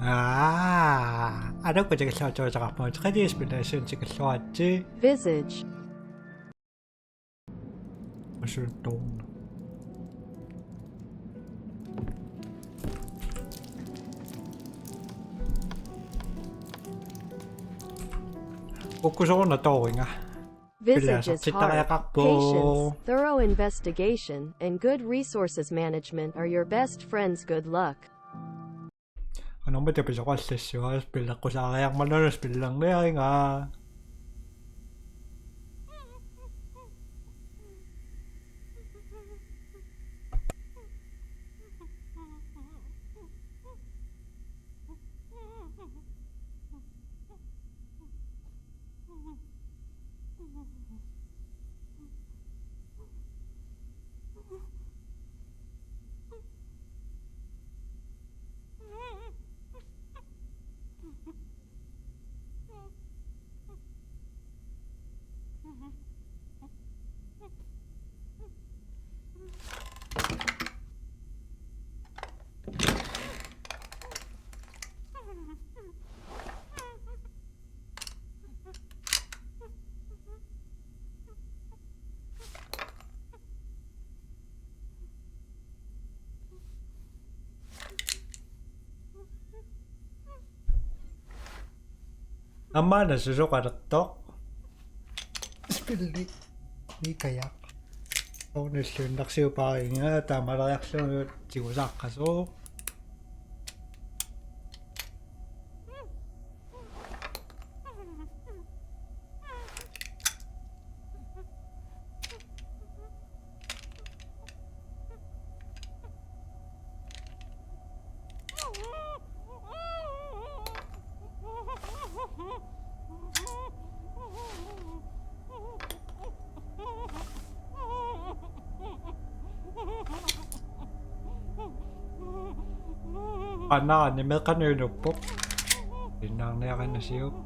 알았고 제가 저자가 뭐 트레디 스필레이션 지금 좋았지. Visage. 무슨 돈. 구조가 나타오냐. Visage is hard. Patience, 뭐 thorough investigation, and good resources management are your best friends. Good luck. Anong ba tayo sa sesyon? Spill ako sa kayak manon, spill lang na nga. Ama nasusok tok. Spill ni kayak. 오늘 낚시 바잉아 다마라 약속 지고 작가서 아나 아니면 간을 놓고 그냥 내가 하는 시요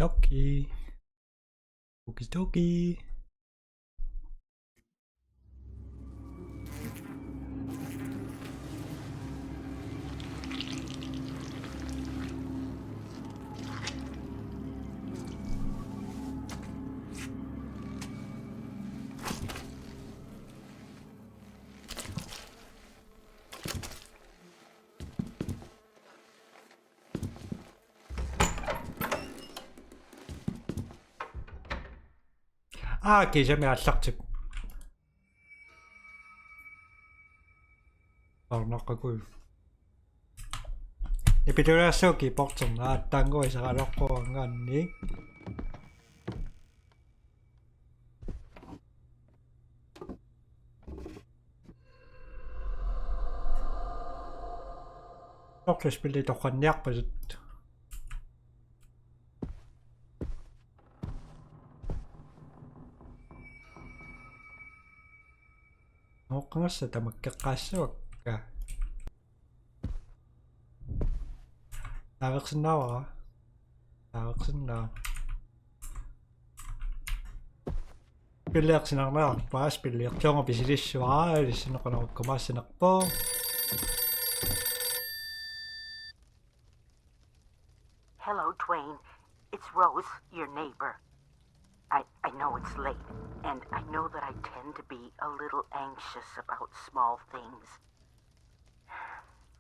오키도키 오키도키 계절에 아삭집 나가고 이비디오에서 기복 좀 나왔던 거에서 가놓고 간니 Ook speel je toch gewoon nek met het. Ook nga sa magkakasok ka. Tawag sa nawa. Tawag sa na. Pilyak sinaknak pas pilyak siya nga bisilis siya. Lisin ako na magkamasin po. Hello, Dwayne. It's Rose, your neighbor. I know it's late, and I know that I tend to be a little anxious about small things.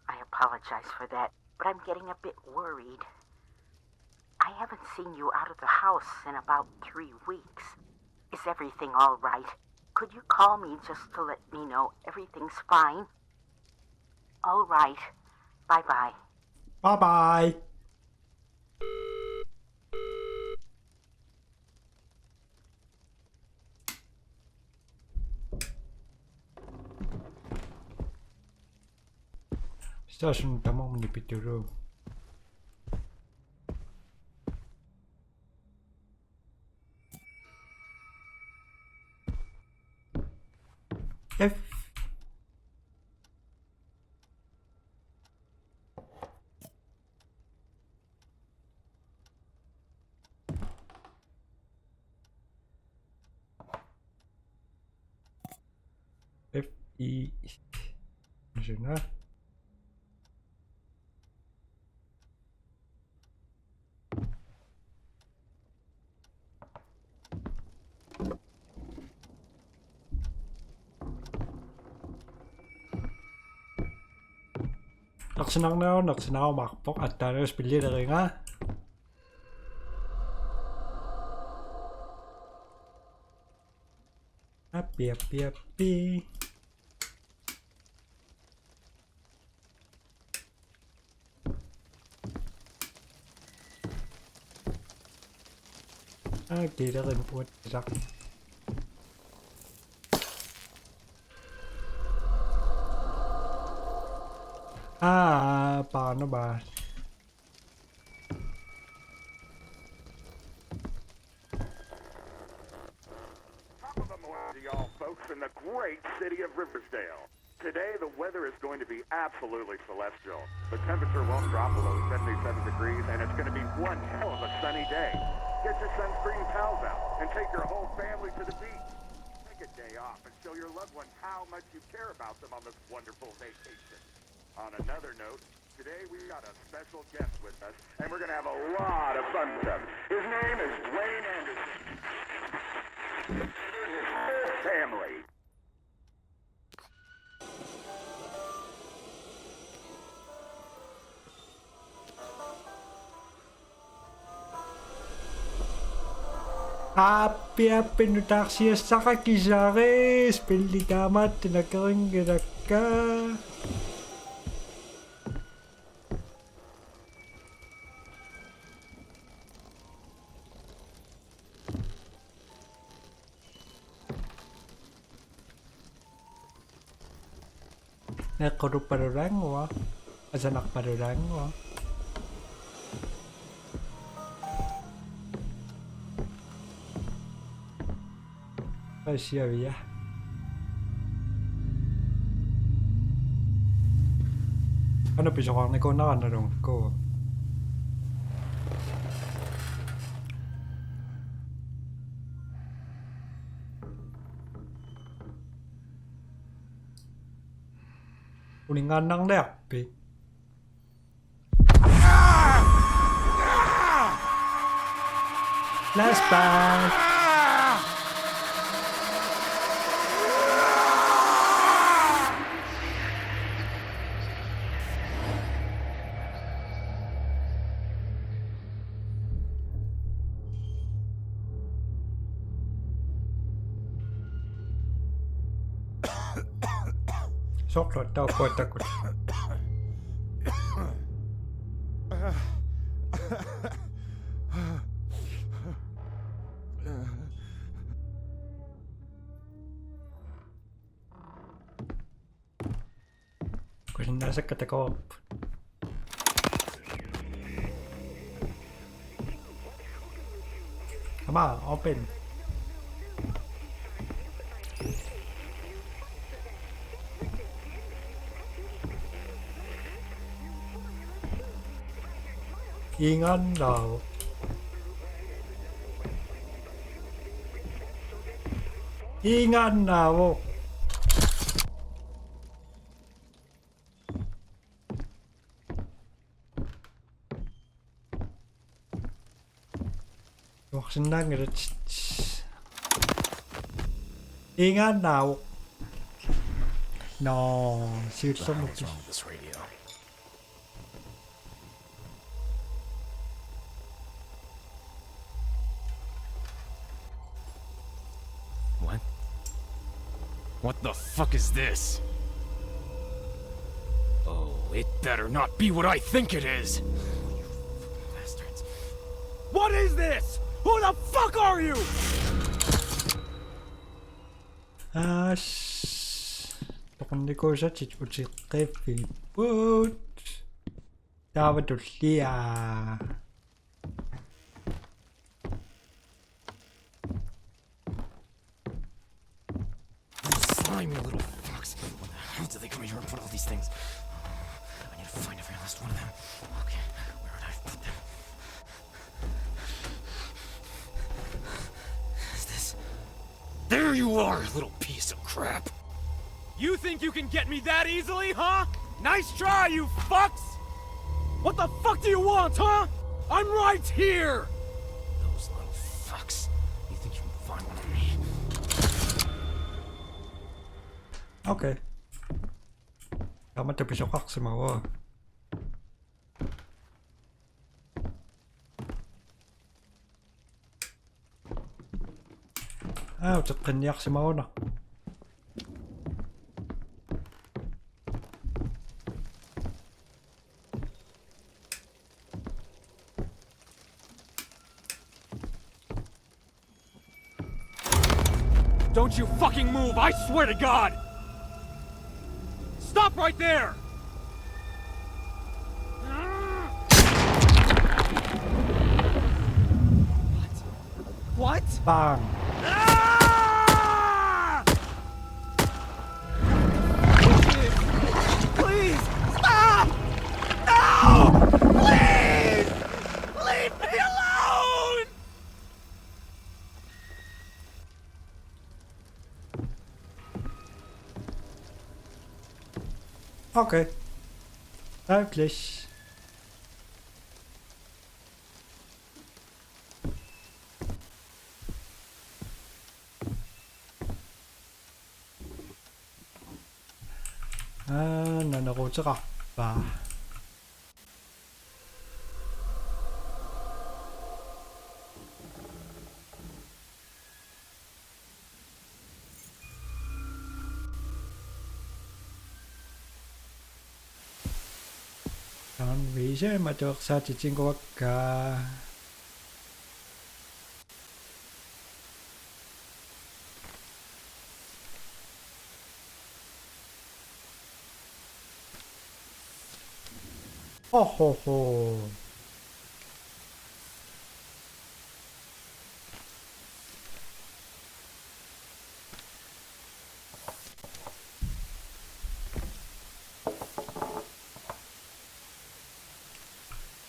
I apologize for that, but I'm getting a bit worried. I haven't seen you out of the house in about 3 weeks. Is everything all right? Could you call me just to let me know everything's fine? All right. Bye-bye. Bye bye. 스타션 담아먹는 비트로 F F E 잠시만요. Nak senang makpok at tayo spili na rin nga. Happy. Di na rin po. Paano ba? Top of the morning to y'all folks in the great city of Riversdale. Today the weather is going to be absolutely celestial. The temperature won't drop below 77 degrees and it's going to be one hell of a sunny day. Get your sunscreen pals out and take your whole family to the beach. Take a day off and show your loved ones how much you care about them on this wonderful vacation. On another note, today we got a special guest with us, and we're going to have a lot of fun with him. His name is Dwayne Anderson. His whole family. Happy no taxi sa kakisares. Pili kamat tinakaring ka. Nakorup parurang wa. Asanak parurang wa. Siya ya. Ano piso kang ikaw na kanarong ko. Uningan ng leapi. Last band. Soklat daw po takot. Kasi nasa katakop. Come on, open. Ingan daw. Ingan daw. Waksin na nga. Ingan daw. No, seriously. What's wrong with this radio? What the fuck is this? Oh, it better not be what I think it is! You bastards. What is this? Who the fuck are you? тоқарникуусатит утиққиффиппут тааватуллиа Slimy little fucks. When the hell did they come here and put all these things? I need to find every last one of them. Okay, where would I put them? Is this? There you are, little piece of crap! You think you can get me that easily, huh? Nice try, you fucks! What the fuck do you want, huh? I'm right here! Those little fucks. You think you can find one of me? Okay. Damit bisa kak semua. وتقنياق semua. Don't you fucking move, I swear to God! Stop right there! What? Bang! Ah! Please, stop! No! Please! Leave me alone! Okay. Wirklich. 나나고즈가 봐. Visage mà được sao chỉ trên của cả ho.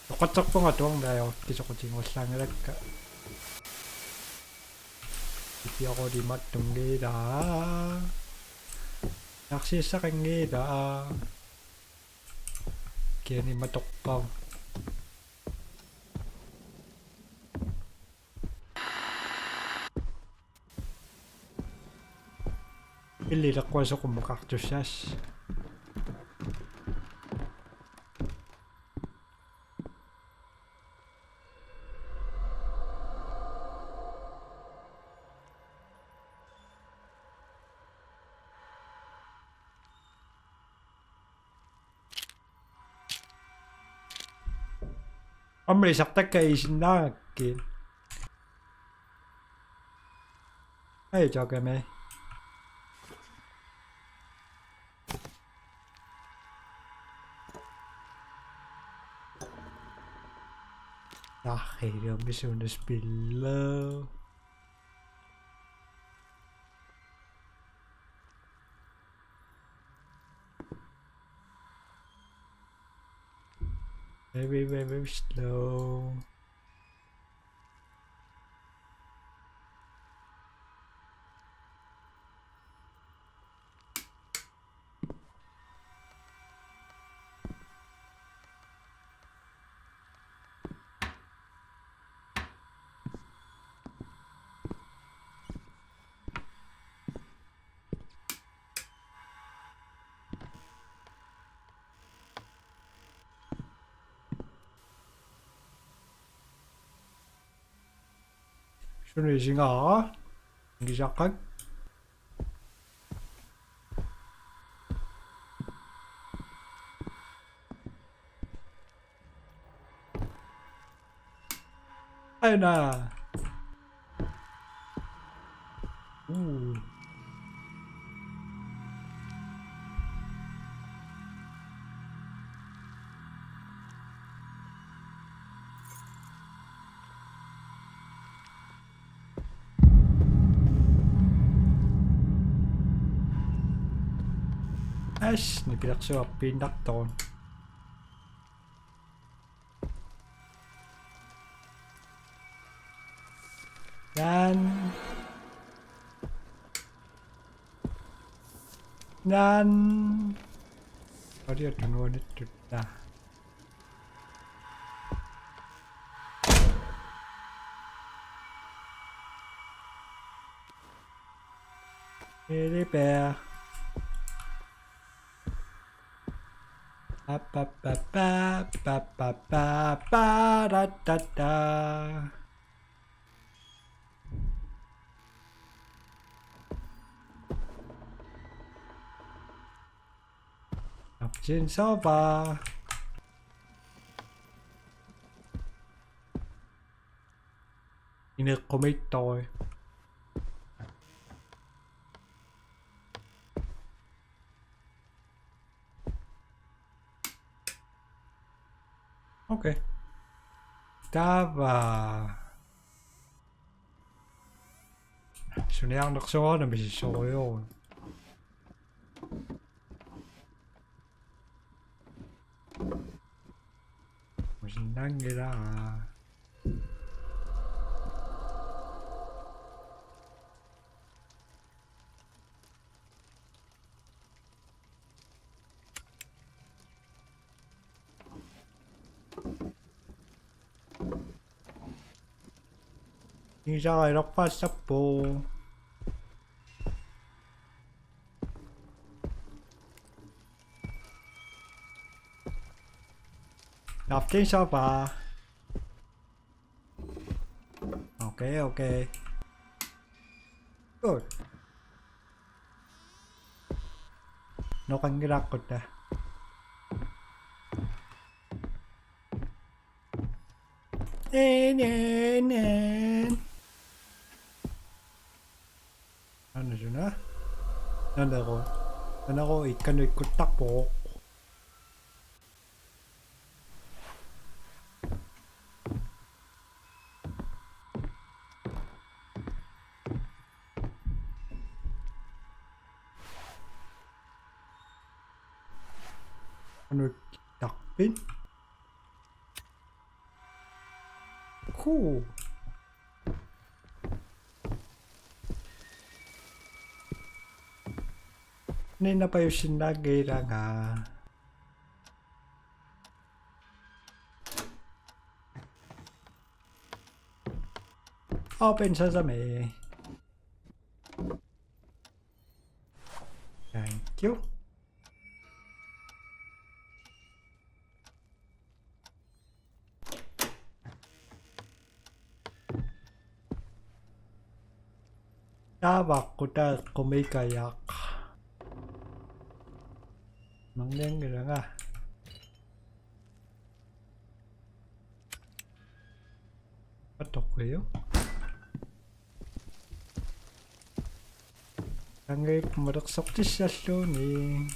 똑같은 거 좋은데요. 계속 지금 상이랄까. 이어거리 맞동기다. 낚시 시작합니다. 괜히 맞독방. 일리라고 해서 공부각주샤시. Hombre, sắp tất cây xin đó kìa. Ê cho kìa mẹ. Ach, hey, wir haben ein bisschen das Spieler. Very slow. Schon ist egal. Wie gesagt. Arena. Ooh. Ash, pinaksuapin dakton. Yan. Yan. 어디야 두노는 뜯다. Bear. Ba ba ba ba ba ba ba ba da da da. 납진 서봐. Ý lực của mình tôi. Ok. Ta và số này ăn được số là mình số rồi. Mình đang nghĩ ra đi ra ngoài đọc phát sắp bồ. Đọc trên server. Ok ok. Good. Nó cần cái đặc cột à. Nè. Ano yun na? Nandaro. Nandaro ikan na ikot takbo. Ano takpin? Cool. Nên na pa yung sinagay lang ha. Open sesame. Thank you. Tabakuta kumikayak. Mangling gila nga. Patok kayo? Hanggang pumaraksak di stasyon eh.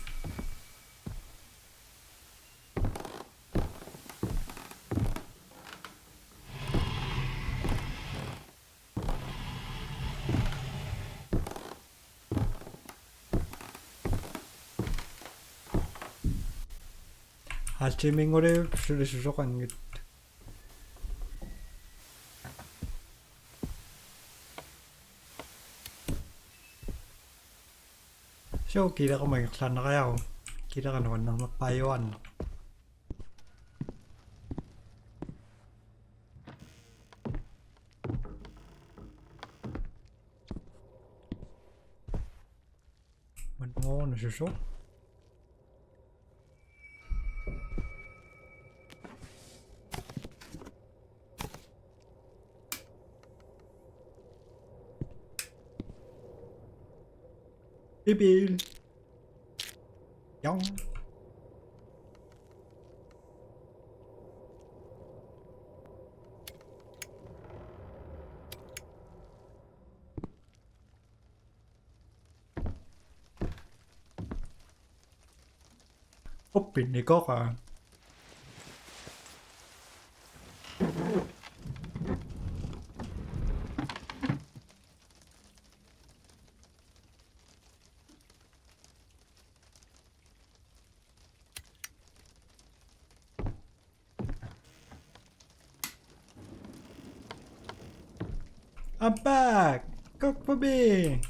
아침인거래 수수수수한 게 So kira ko may sana kaya kira ka naman ng mapayuan. Ano nasuso? Bibil. Yong. Oppin igoga. I'm back! Cook for me!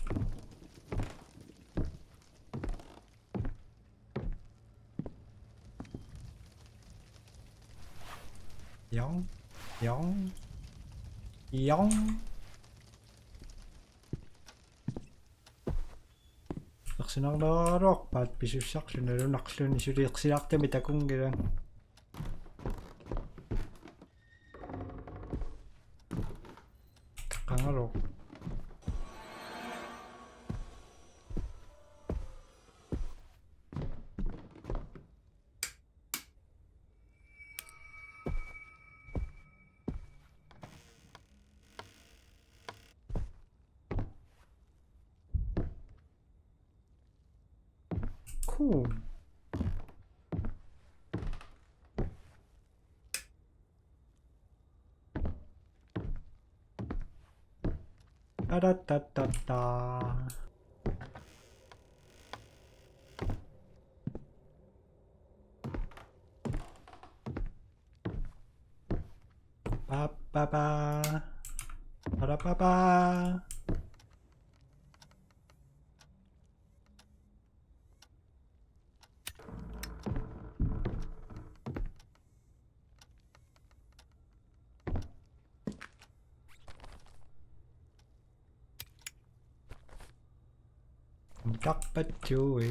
Yong, yong, yong. Naksinarok, pat pisusak, sinaro naksun, isuriyak temita kung gano'n. Kangarok. Cool. Da da da da da. Ba ba ba. Ba da ba ba. Duck but Joey.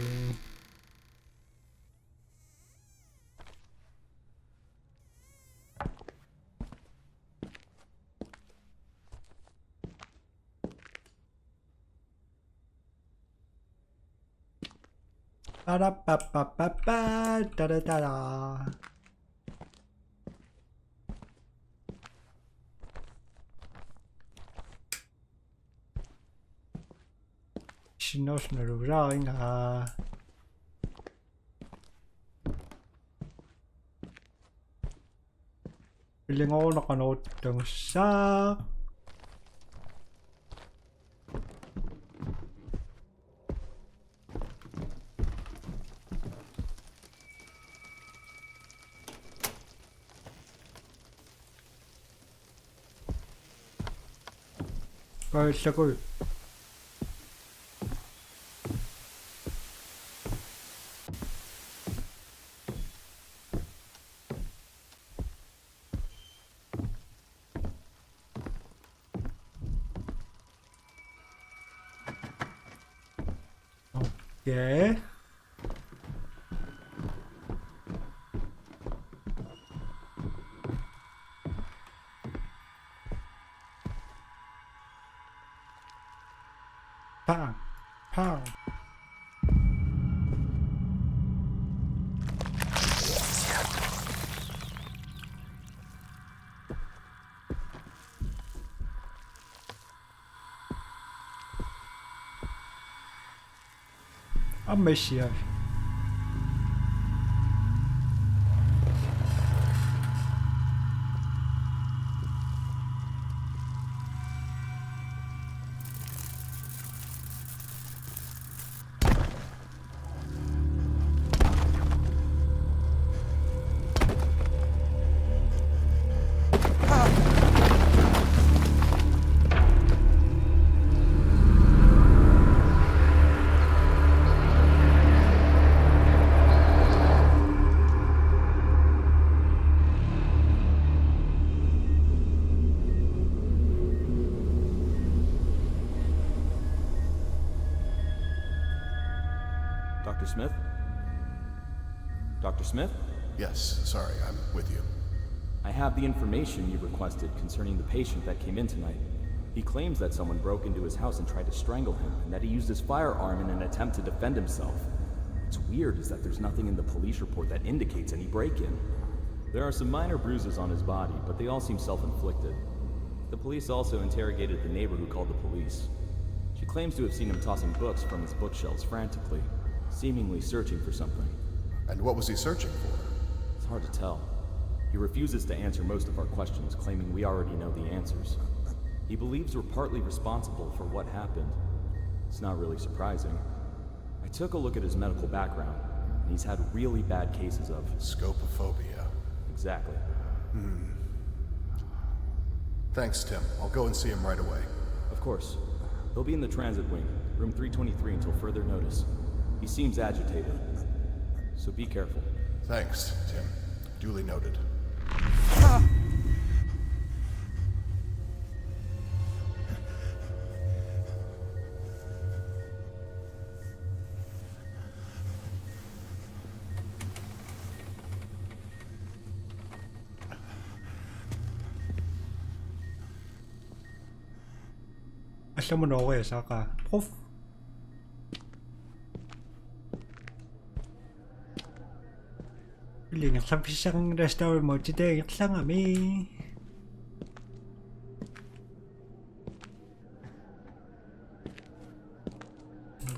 Ba da ba ba ba ba da da da da. Sinos na ruling Piling ako nakanood ng sa kahit ako okay. Pow, pow. I'm Messiah. Dr. Smith? Dr. Smith? Yes, sorry, I'm with you. I have the information you requested concerning the patient that came in tonight. He claims that someone broke into his house and tried to strangle him, and that he used his firearm in an attempt to defend himself. What's weird is that there's nothing in the police report that indicates any break-in. There are some minor bruises on his body, but they all seem self-inflicted. The police also interrogated the neighbor who called the police. She claims to have seen him tossing books from his bookshelves frantically, seemingly searching for something. And what was he searching for? It's hard to tell. He refuses to answer most of our questions, claiming we already know the answers. He believes we're partly responsible for what happened. It's not really surprising. I took a look at his medical background, and he's had really bad cases of... Scopophobia. Exactly. Thanks, Tim. I'll go and see him right away. Of course. He'll be in the transit wing, room 323 until further notice. He seems agitated, so be careful. Thanks, Tim. Duly noted. Alam mo na ako eh, saka. Poof. Piling sa isang restaurant mo, today, lang kami.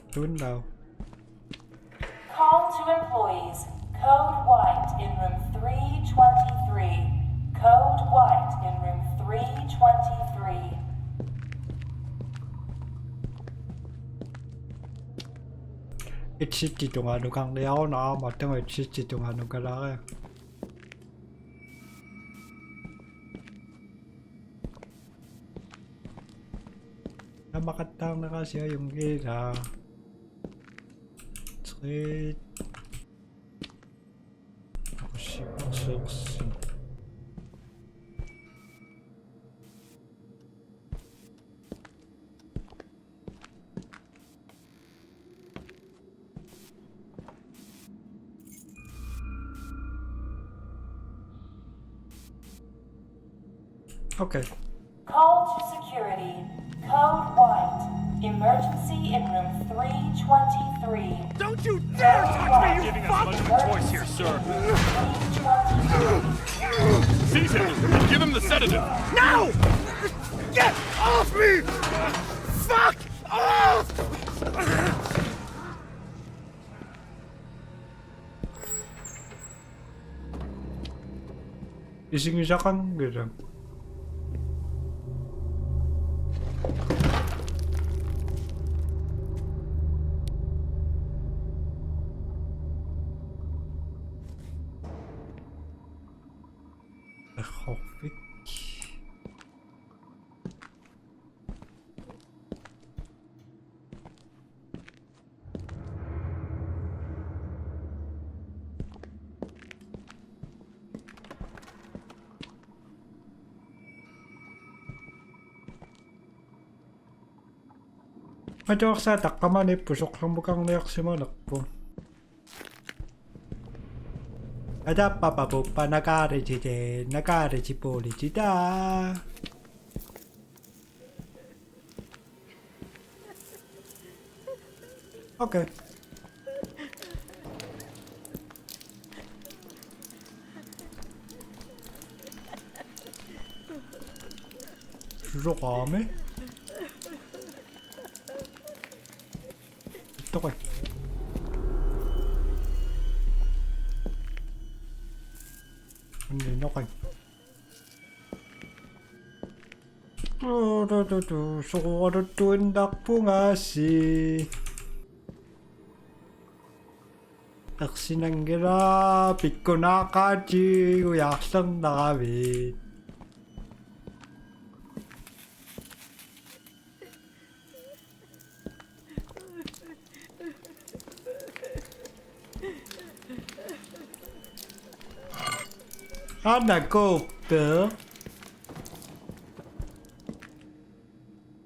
Doon daw. Call to employees. Code white in room 323. Code white in room 323. Exit dito nga nung kang liyaw na matang exit dito nga nung kalaki. Namakatang na kasi yung gila. Straight. Ako siya suksi. Okay. Call to security. Code white. Emergency in room 323. Don't you dare touch me, you fuck! Giving us much of a choice here, sir. Seize him and give him the sedative. No! Get off me! Fuck off! Ising isa kang gano'n. Hopefully. Madok sa takkaman eh, pusok lang mukhang reaksimanak po. Ada papapo pa nagare politika. Okay. Suso kami. Ito ko eh. Hindi na kayo. Sukaratuindak po nga si Taksinanggira Piko nakachi Uyaksan na kami. Ana Cooper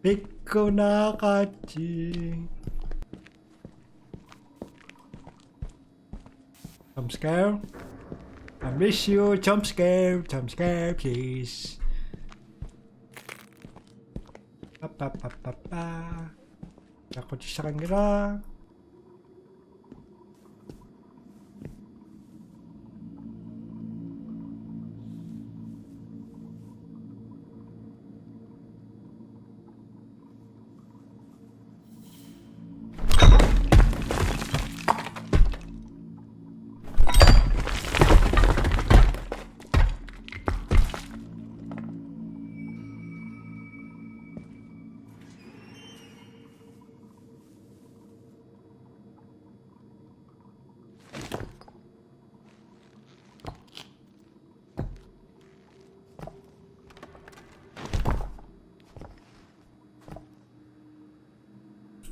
Piko nakachi. Jump scare. I miss you. Jump scare, please. Ako sa kanila.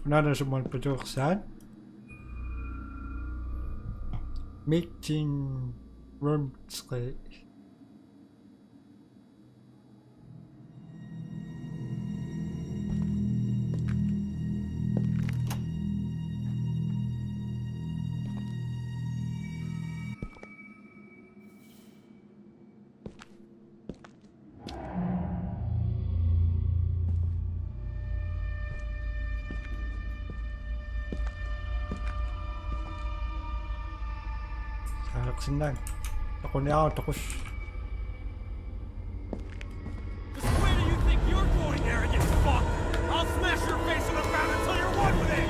Wala na sumon pajuksan. Meeting room skate. Sinag. Ako niya ako tapos. Just where do you think you're going there, you fuck? I'll smash your face on the ground until you're one with it!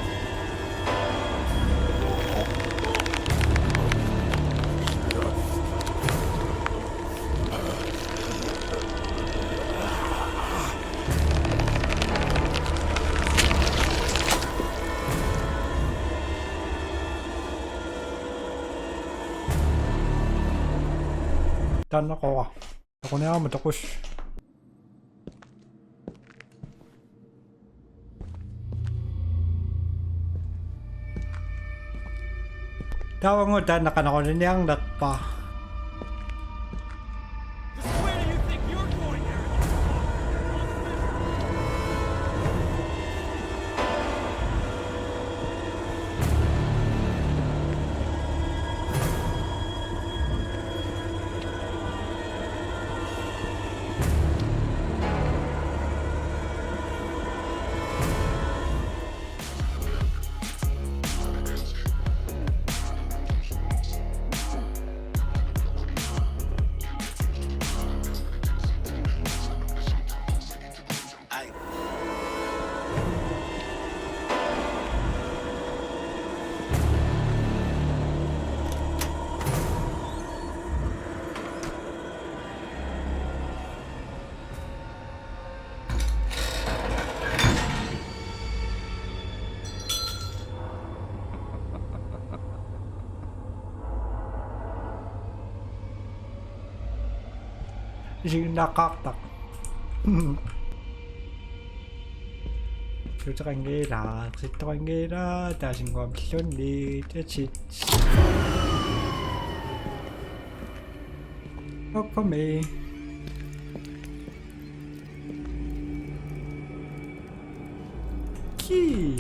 Dan ako. Ako niya ako matapos. Tawag mo dan nakanako na niyang nakpa. Just where do you think you're going there, you fuck? Ising nakaktak. Sito kang gira. Sito kang gira. Dasing ko ang sundi. That's it. Work for me. Key.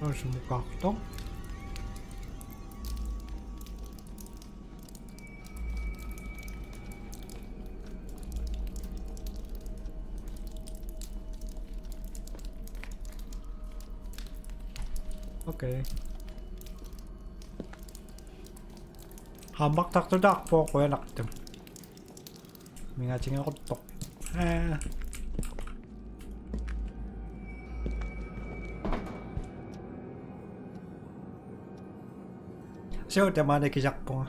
Oh, sumukha ko to. Okay. Hambak tak to dak po ko enak dem. Minga cing ako tok. So tamane kisak po.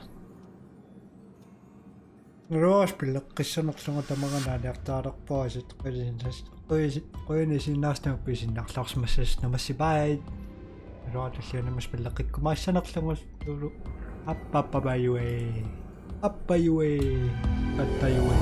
Ros pilak kisanok sa mga nadak tarak po sa ko ni sinas na pisin naklaks masas na masibay. Rada siya na mas malaki. Kumasanak lang mas duro. Apa pa ba yun? Apa yun? At tayo